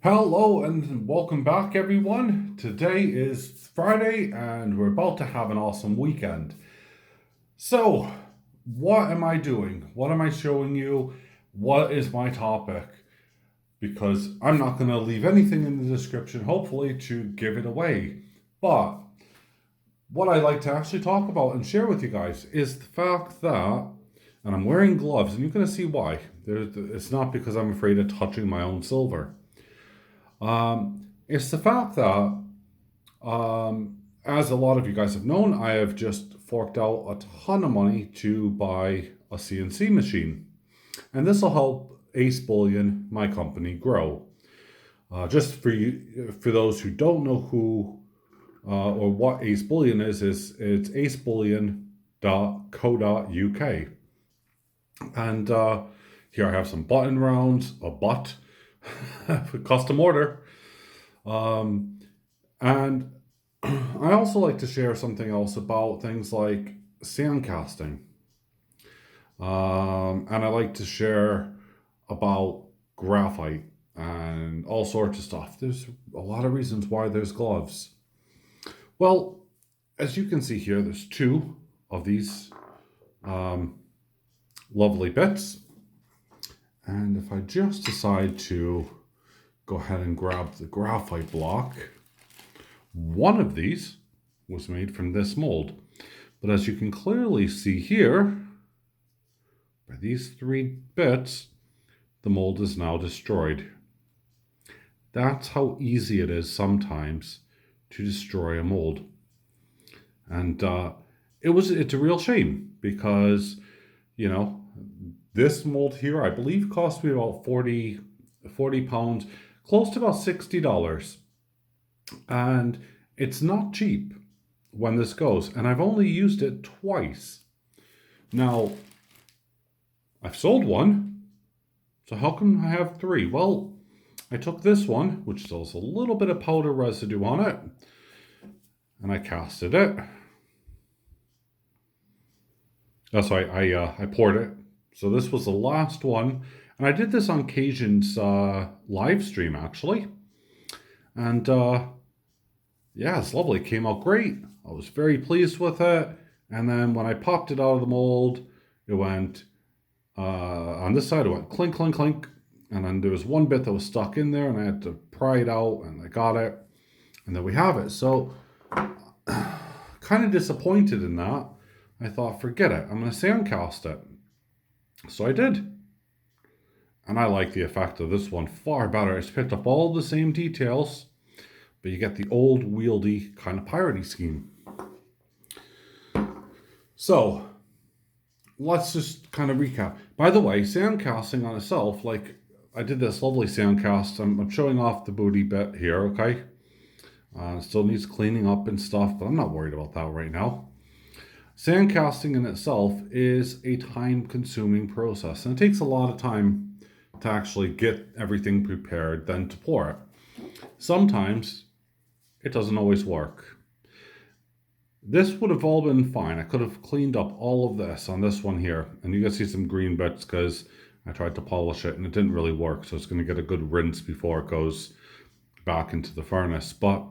Hello and welcome back, everyone. Today is Friday and we're about to have an awesome weekend. So, what am I doing? What am I showing you? What is my topic? Because I'm not going to leave anything in the description, hopefully, to give it away. But what I like to actually talk about and share with you guys is the fact that, and I'm wearing gloves, and you're going to see why. It's not because I'm afraid of touching my own silver. It's the fact that as a lot of you guys have known, I have just forked out a ton of money to buy a CNC machine. And this will help Ace Bullion, my company, grow. Just for you, for those who don't know who or what Ace Bullion is it's acebullion.co.uk. And here I have some button rounds, a butt, custom order. And I also like to share something else about things like sandcasting. And I like to share about graphite and all sorts of stuff. There's a lot of reasons why there's gloves. Well, as you can see here, there's two of these um, lovely bits. And if I just decide to go ahead and grab the graphite block, one of these was made from this mold. But as you can clearly see here, by these three bits, the mold is now destroyed. That's how easy it is sometimes to destroy a mold. And it's a real shame because, you know, this mold here, I believe, cost me about 40 pounds, close to about $60. And it's not cheap when this goes. And I've only used it twice. Now, I've sold one, so how come I have three? Well, I took this one, which still has a little bit of powder residue on it, and I casted it. That's why I poured it. So this was the last one, and I did this on Cajun's live stream actually, and yeah, it's lovely. It came out great. I was very pleased with it. And then when I popped it out of the mold, it went on this side. It went clink, clink, clink, and then there was one bit that was stuck in there, and I had to pry it out, and I got it, and then we have it. So kind of disappointed in that. I thought, forget it. I'm going to sandcast it. So I did. And I like the effect of this one far better. It's picked up all the same details, but you get the old wieldy kind of piratey scheme. So let's just kind of recap. By the way, sandcasting on itself, like I did this lovely sandcast. I'm showing off the booty bit here, okay? It still needs cleaning up and stuff, but I'm not worried about that right now. Sandcasting in itself is a time consuming process, and it takes a lot of time to actually get everything prepared, then to pour it. Sometimes it doesn't always work. This would have all been fine. I could have cleaned up all of this on this one here, and you can see some green bits because I tried to polish it and it didn't really work, so it's going to get a good rinse before it goes back into the furnace. But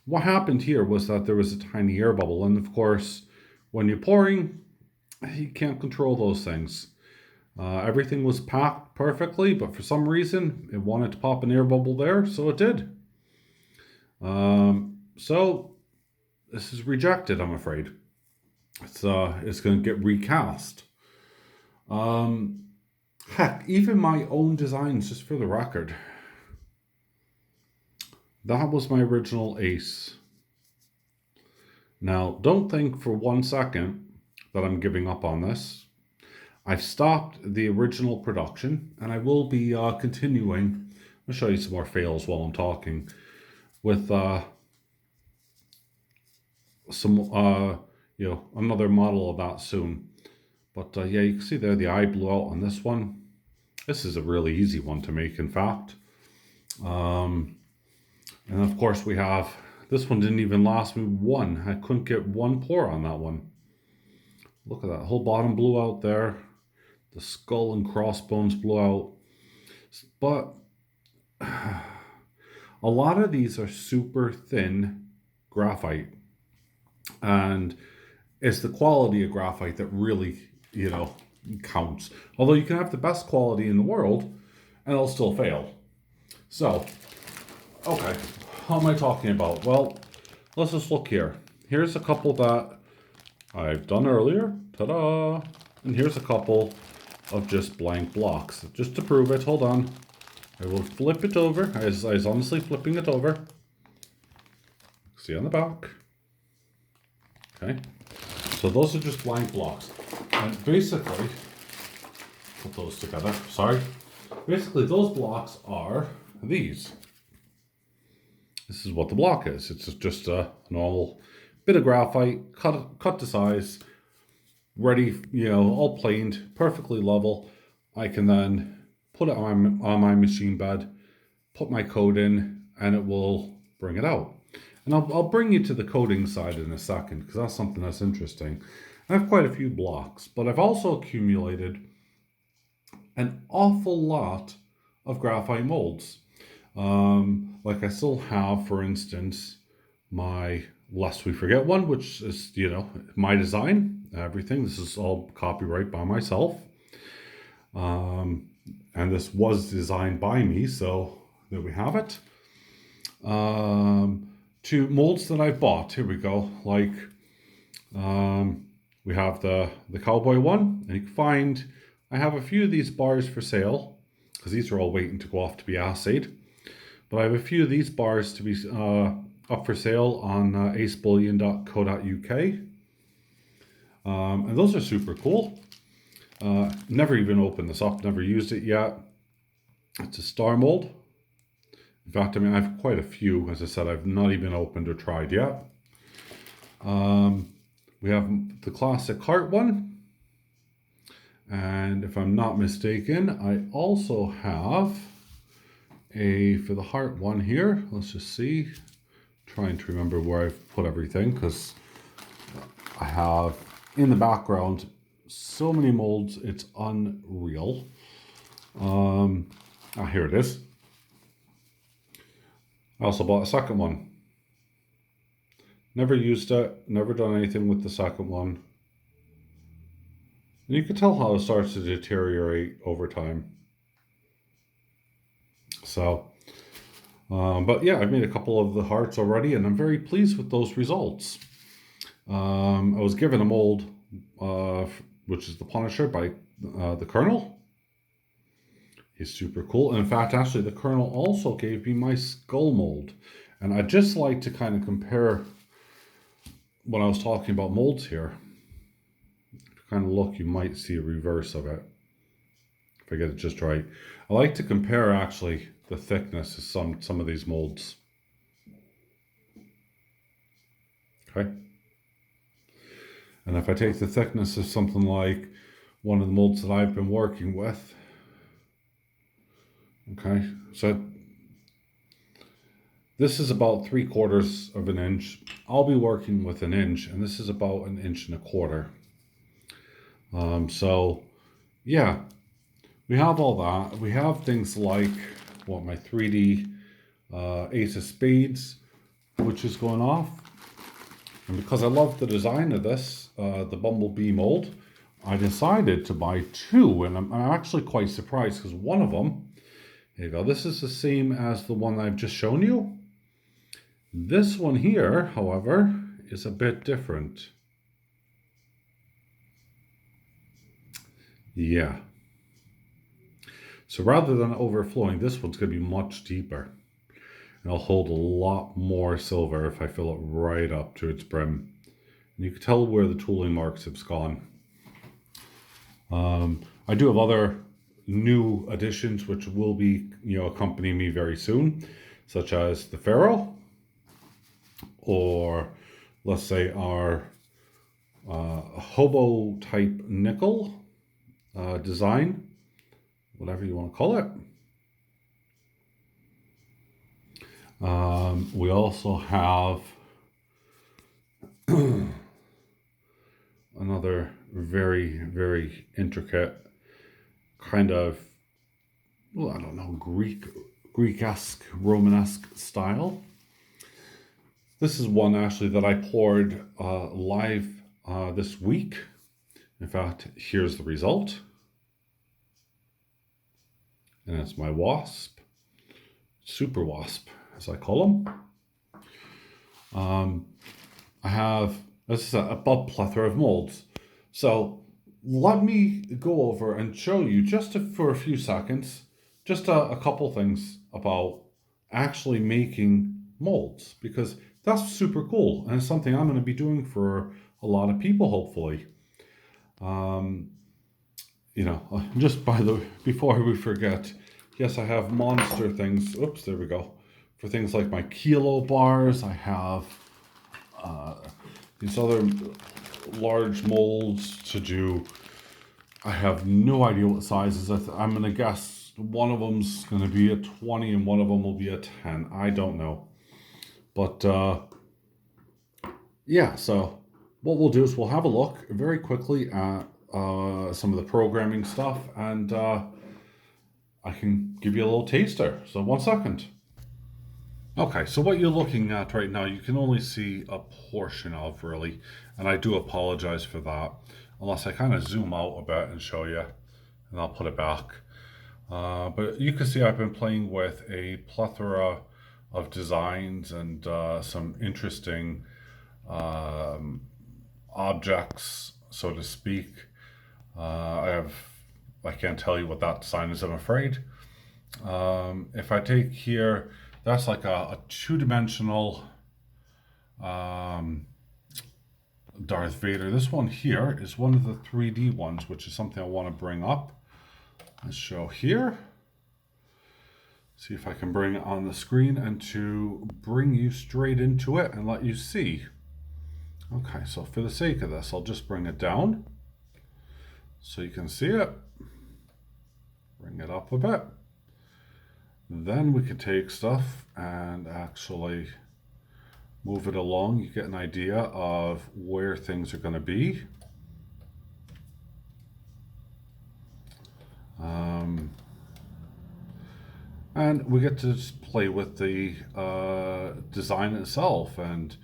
what happened here was that there was a tiny air bubble, and of course, when you're pouring, you can't control those things. Everything was packed perfectly, but for some reason, it wanted to pop an air bubble there, so it did. So this is rejected, I'm afraid. It's going to get recast. Heck, even my own designs, just for the record, that was my original Ace. Now, don't think for 1 second that I'm giving up on this. I've stopped the original production, and I will be continuing. I'll show you some more fails while I'm talking with some another model of that soon. But yeah, you can see there the eye blew out on this one. This is a really easy one to make, in fact. And of course we have this one didn't even last me one. I couldn't get one pour on that one. Look at that whole bottom blew out there. The skull and crossbones blew out. But A lot of these are super thin graphite, and it's the quality of graphite that really, counts. Although you can have the best quality in the world and it'll still fail. So, okay, how am I talking about? Well, let's just look here. Here's a couple that I've done earlier. Ta-da! And here's a couple of just blank blocks. Just to prove it, hold on. I will flip it over. I was honestly flipping it over. See on the back. Okay. So those are just blank blocks. And basically, put those together. Sorry. Basically, those blocks are these. This is what the block is. It's just a normal bit of graphite, cut to size, ready, all planed, perfectly level. I can then put it on my machine bed, put my code in, and it will bring it out. And I'll bring you to the coding side in a second, because that's something that's interesting. I have quite a few blocks, but I've also accumulated an awful lot of graphite molds. Like I still have, for instance, my Lest We Forget one, which is, my design, everything. This is all copyright by myself. And this was designed by me, so there we have it. To molds that I've bought, here we go. Like, we have the cowboy one, and you can find, I have a few of these bars for sale, because these are all waiting to go off to be assayed. But I have a few of these bars to be up for sale on acebullion.co.uk. And those are super cool. Never even opened this up, never used it yet. It's a star mold. In fact, I have quite a few. As I said, I've not even opened or tried yet. We have the classic heart one. And if I'm not mistaken, I also have for the heart one here. Let's just see. Trying to remember where I've put everything, because I have in the background so many molds, it's unreal. Here it is. I also bought a second one. Never used it, never done anything with the second one. And you can tell how it starts to deteriorate over time. So, but yeah, I've made a couple of the hearts already, and I'm very pleased with those results. I was given a mold, which is the Punisher by the Colonel. He's super cool. And in fact, actually, the Colonel also gave me my skull mold. And I just like to kind of compare, when I was talking about molds here, if you kind of look, you might see a reverse of it. If I get it just right. I like to compare, actually, the thickness of some of these molds. Okay. And if I take the thickness of something like one of the molds that I've been working with, okay, so this is about 3/4 of an inch. I'll be working with an inch, and this is about 1.25 inches. So yeah, we have all that. We have things like my 3D Ace of Spades, which is going off. And because I love the design of this, the Bumblebee mold, I decided to buy two, and I'm actually quite surprised, because one of them, here you go, this is the same as the one I've just shown you. This one here, however, is a bit different. Yeah. So rather than overflowing, this one's going to be much deeper. And I'll hold a lot more silver if I fill it right up to its brim. And you can tell where the tooling marks have gone. I do have other new additions which will be, accompanying me very soon, such as the Pharaoh, or let's say our hobo type nickel design, whatever you want to call it. We also have another very, very intricate kind of, I don't know, Greek Greek-esque, Romanesque style. This is one actually that I poured live this week. In fact, here's the result. And it's my wasp, super wasp, as I call them. I have, this is a plethora of molds. So let me go over and show you for a few seconds, just a couple things about actually making molds, because that's super cool and it's something I'm going to be doing for a lot of people, hopefully. Before we forget, yes, I have monster things. Oops, there we go. For things like my kilo bars, I have these other large molds to do. I have no idea what sizes. I'm going to guess one of them's going to be a 20 and one of them will be a 10. I don't know. But yeah, so what we'll do is we'll have a look very quickly at some of the programming stuff, and I can give you a little taster. So 1 second. Okay, so what you're looking at right now, you can only see a portion of, really, and I do apologize for that, unless I kind of zoom out a bit and show you, and I'll put it back. But you can see I've been playing with a plethora of designs and some interesting objects, so to speak. I can't tell you what that design is, I'm afraid. If I take here, that's like a two-dimensional Darth Vader. This one here is one of the 3D ones, which is something I want to bring up. Let's show here. See if I can bring it on the screen and to bring you straight into it and let you see. Okay, so for the sake of this, I'll just bring it down so you can see it. Bring it up a bit. Then we could take stuff and actually move it along. You get an idea of where things are going to be. And we get to just play with the design itself. And,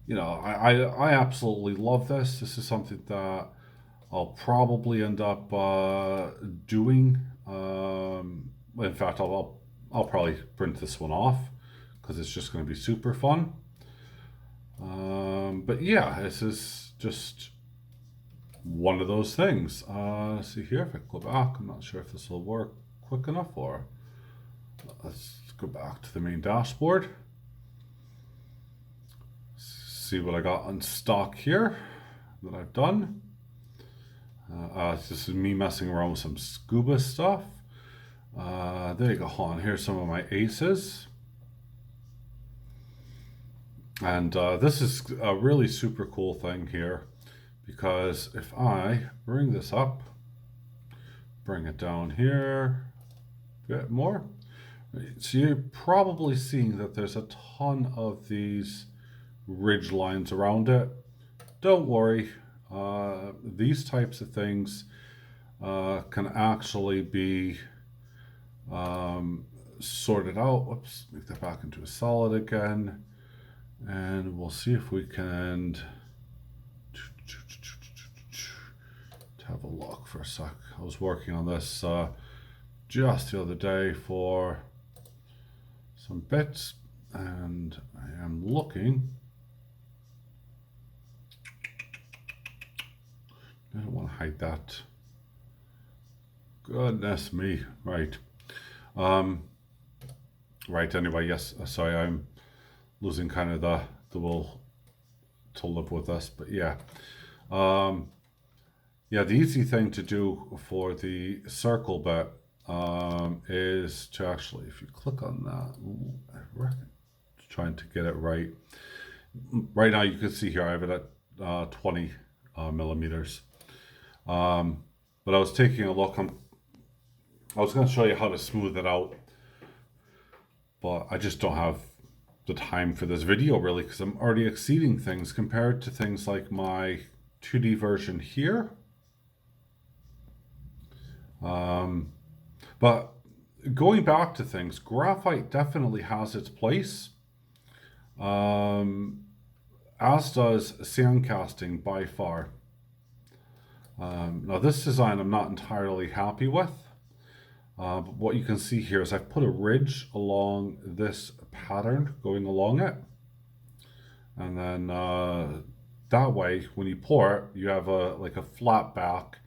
you know, I absolutely love this. This is something that I'll probably end up doing. In fact, I'll probably print this one off because it's just going to be super fun. But yeah, this is just one of those things. Let's see here, if I go back, I'm not sure if this will work quick enough, or let's go back to the main dashboard. See what I got on stock here that I've done. This is me messing around with some scuba stuff. There you go. Hold on. Here's some of my aces. And this is a really super cool thing here, because if I bring this up, bring it down here, a bit more. So you're probably seeing that there's a ton of these ridge lines around it. Don't worry. These types of things can actually be sorted out. Whoops, make that back into a solid again. And we'll see if we can have a look for a sec. I was working on this just the other day for some bits, and I am looking. I don't want to hide that. Goodness me. Right. Right, anyway, yes, sorry, I'm losing kind of the will to live with this, but yeah. Yeah, the easy thing to do for the circle bit is to actually, if you click on that, I reckon, trying to get it right. Right now you can see here I have it at 20 millimeters. But I was taking a look, I was going to show you how to smooth it out, but I just don't have the time for this video really, because I'm already exceeding things compared to things like my 2D version here. But going back to things, graphite definitely has its place, um, as does sandcasting by far. Now, this design I'm not entirely happy with. But what you can see here is I've put a ridge along this pattern going along it. And then that way, when you pour it, you have like a flat back,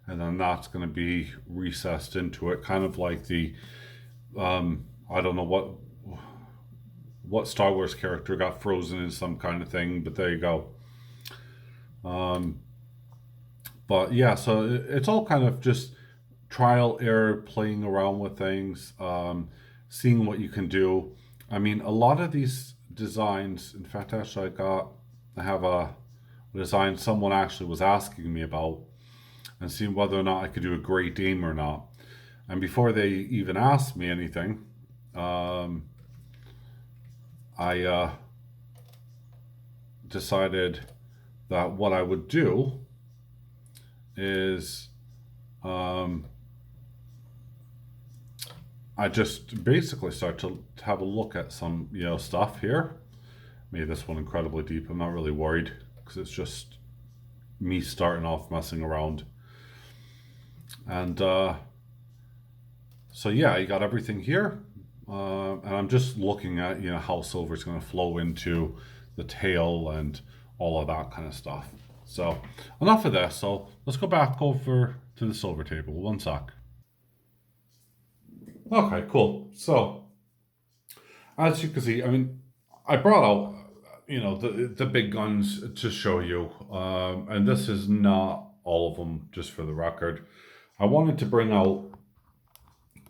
and then that's going to be recessed into it, kind of like the I don't know what Star Wars character got frozen in some kind of thing, but there you go. Um, but yeah, so it's all kind of just trial error, playing around with things, seeing what you can do. I mean, a lot of these designs, in fact, actually, I have a design someone actually was asking me about and seeing whether or not I could do a Great Dane or not. And before they even asked me anything, um, I decided that what I would do is um, I just basically start to have a look at some stuff here. Made this one incredibly deep. I'm not really worried because it's just me starting off messing around. And so yeah, you got everything here. And I'm just looking at how silver is going to flow into the tail and all of that kind of stuff. So enough of this. So let's go back over to the silver table. One sec. Okay, cool. So as you can see, I mean, I brought out the big guns to show you, and this is not all of them. Just for the record, I wanted to bring out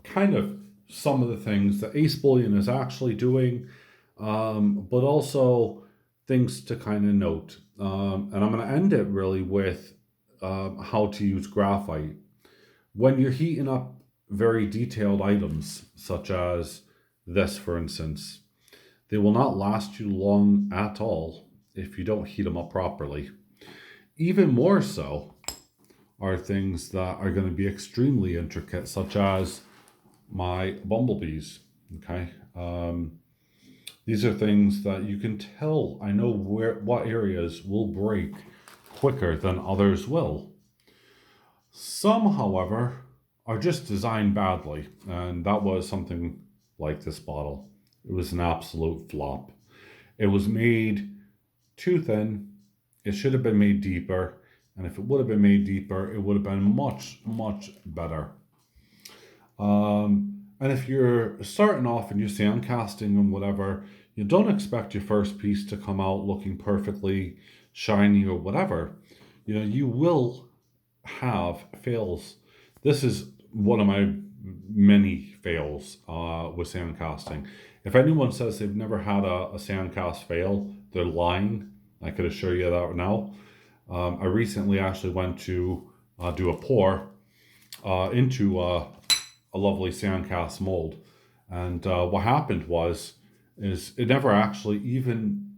kind of some of the things that Ace Bullion is actually doing, but also things to kind of note. And I'm going to end it really with how to use graphite. When you're heating up very detailed items, such as this, for instance, they will not last you long at all if you don't heat them up properly. Even more so are things that are going to be extremely intricate, such as my bumblebees. Okay, these are things that you can tell. I know what areas will break quicker than others will. Some, however, are just designed badly, and that was something like this bottle. It was an absolute flop. It was made too thin. It should have been made deeper, and if it would have been made deeper, it would have been much, much better. And if you're starting off and you're sandcasting and whatever, you don't expect your first piece to come out looking perfectly shiny or whatever. You will have fails. This is one of my many fails with sandcasting. If anyone says they've never had a sandcast fail, they're lying. I could assure you that now. I recently actually went to do a pour into a lovely sandcast mold, and what happened is it never actually even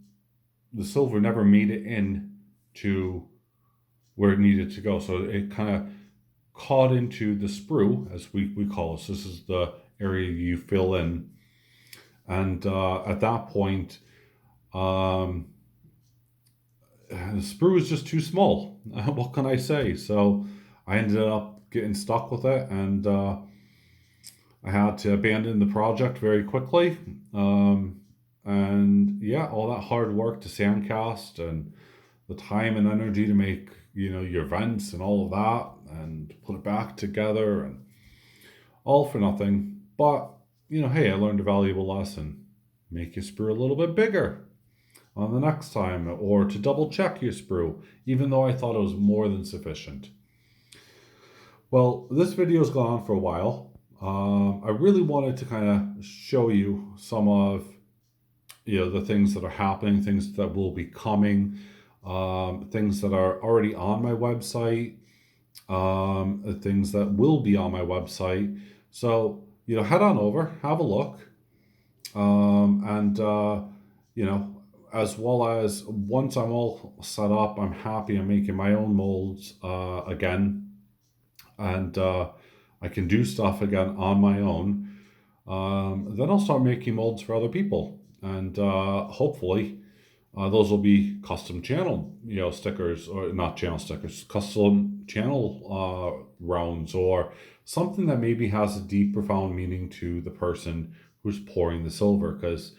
the silver never made it in to where it needed to go. So it kind of caught into the sprue, as we call it. So this is the area you fill in, and at that point, the sprue was just too small. What can I say? So I ended up getting stuck with it, and I had to abandon the project very quickly. And yeah, all that hard work to sandcast and the time and energy to make, your vents and all of that and put it back together, and all for nothing. But, hey, I learned a valuable lesson. Make your sprue a little bit bigger on the next time, or to double check your sprue, even though I thought it was more than sufficient. Well, this video's gone on for a while. I really wanted to kind of show you some of the things that are happening, things that will be coming, things that are already on my website, things that will be on my website. So head on over, have a look, and as well as once I'm all set up, I'm happy. I'm making my own molds again, and I can do stuff again on my own. then I'll start making molds for other people, and hopefully those will be custom channel, stickers, or not channel stickers, custom channel rounds, or something that maybe has a deep, profound meaning to the person who's pouring the silver. Because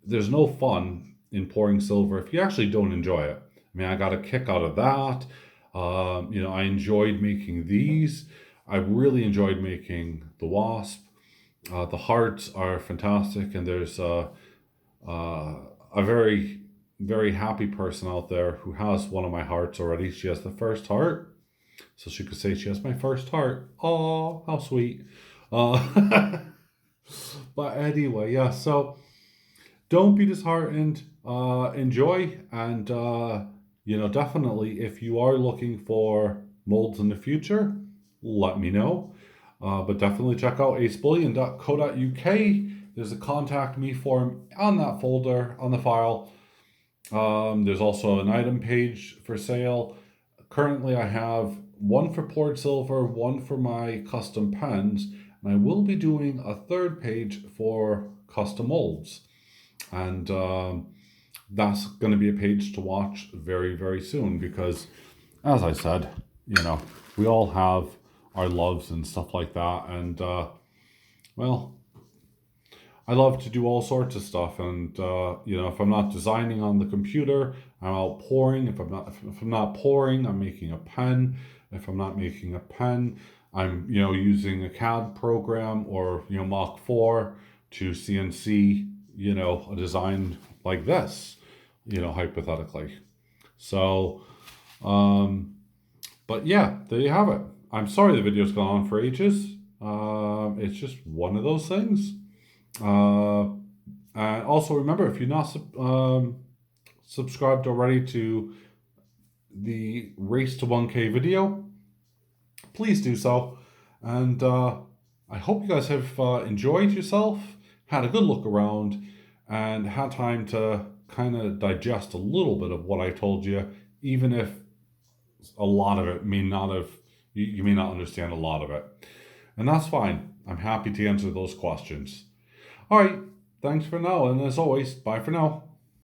there's no fun in pouring silver if you actually don't enjoy it. I mean, I got a kick out of that. I enjoyed making these. I really enjoyed making the wasp. The hearts are fantastic, and there's a very, very happy person out there who has one of my hearts already. She has the first heart, so she could say she has my first heart. Oh, how sweet. Uh, but anyway, yeah, so don't be disheartened. Enjoy, and definitely, if you are looking for molds in the future, let me know. But definitely check out acebullion.co.uk. There's a contact me form on that folder on the file. There's also an item page for sale. Currently, I have one for poured silver, one for my custom pens, and I will be doing a third page for custom molds. And that's going to be a page to watch very, very soon because, as I said, we all have our loves and stuff like that. And, well, I love to do all sorts of stuff. And, if I'm not designing on the computer, I'm out pouring. If I'm not pouring, I'm making a pen. If I'm not making a pen, I'm, using a CAD program or, Mach 4 to CNC, a design like this, hypothetically. So, but yeah, there you have it. I'm sorry the video's gone on for ages. It's just one of those things. And also remember, if you're not subscribed already to the Race to 1K video, please do so. And I hope you guys have enjoyed yourself, had a good look around, and had time to kind of digest a little bit of what I told you, even if a lot of it may not have, you may not understand a lot of it. And that's fine. I'm happy to answer those questions. All right, thanks for now. And as always, bye for now.